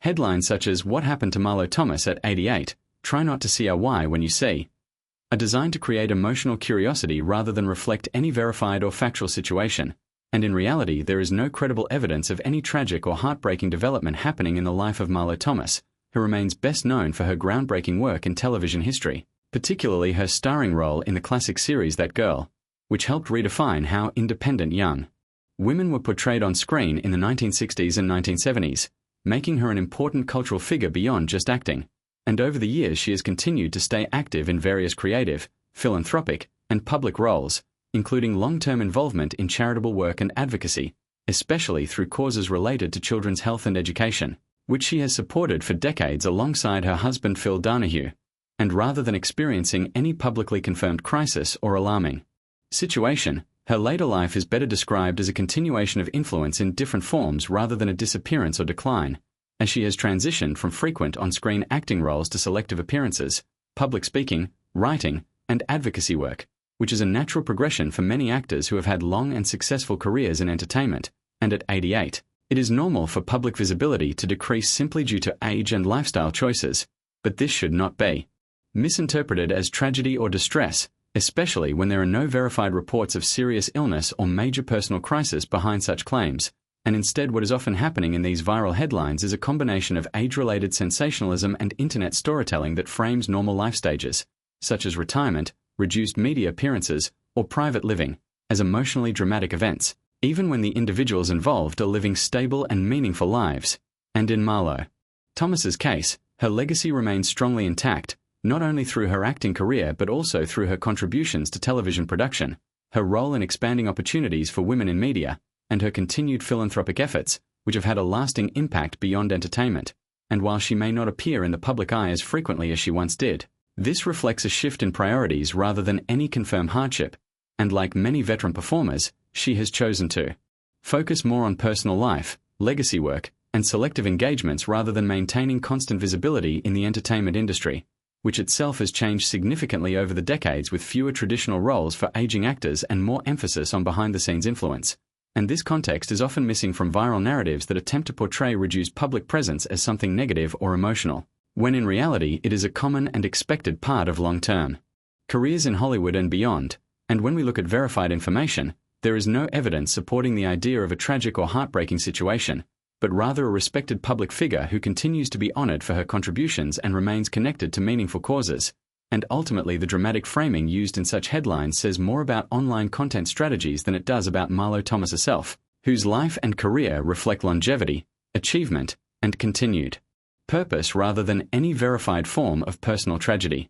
Headlines such as "What happened to Marlo Thomas at 88? Try not to see our why when you see" are designed to create emotional curiosity rather than reflect any verified or factual situation, and in reality there is no credible evidence of any tragic or heartbreaking development happening in the life of Marlo Thomas, who remains best known for her groundbreaking work in television history, particularly her starring role in the classic series That Girl, which helped redefine how independent young women were portrayed on screen in the 1960s and 1970s, making her an important cultural figure beyond just acting. And over the years she has continued to stay active in various creative, philanthropic, and public roles, including long-term involvement in charitable work and advocacy, especially through causes related to children's health and education, which she has supported for decades alongside her husband Phil Donahue, and rather than experiencing any publicly confirmed crisis or alarming situation, her later life is better described as a continuation of influence in different forms rather than a disappearance or decline, as she has transitioned from frequent on-screen acting roles to selective appearances, public speaking, writing, and advocacy work, which is a natural progression for many actors who have had long and successful careers in entertainment, and at 88, it is normal for public visibility to decrease simply due to age and lifestyle choices, but this should not be misinterpreted as tragedy or distress, especially when there are no verified reports of serious illness or major personal crisis behind such claims, and instead what is often happening in these viral headlines is a combination of age-related sensationalism and internet storytelling that frames normal life stages, such as retirement, reduced media appearances, or private living, as emotionally dramatic events, even when the individuals involved are living stable and meaningful lives. And in Marlo Thomas's case, her legacy remains strongly intact, not only through her acting career but also through her contributions to television production, her role in expanding opportunities for women in media, and her continued philanthropic efforts, which have had a lasting impact beyond entertainment. And while she may not appear in the public eye as frequently as she once did, this reflects a shift in priorities rather than any confirmed hardship, and like many veteran performers, she has chosen to focus more on personal life, legacy work, and selective engagements rather than maintaining constant visibility in the entertainment industry, which itself has changed significantly over the decades with fewer traditional roles for aging actors and more emphasis on behind-the-scenes influence. And this context is often missing from viral narratives that attempt to portray reduced public presence as something negative or emotional, when in reality it is a common and expected part of long-term careers in Hollywood and beyond. And when we look at verified information, there is no evidence supporting the idea of a tragic or heartbreaking situation, but rather a respected public figure who continues to be honored for her contributions and remains connected to meaningful causes. And ultimately the dramatic framing used in such headlines says more about online content strategies than it does about Marlo Thomas herself, whose life and career reflect longevity, achievement, and continued purpose rather than any verified form of personal tragedy.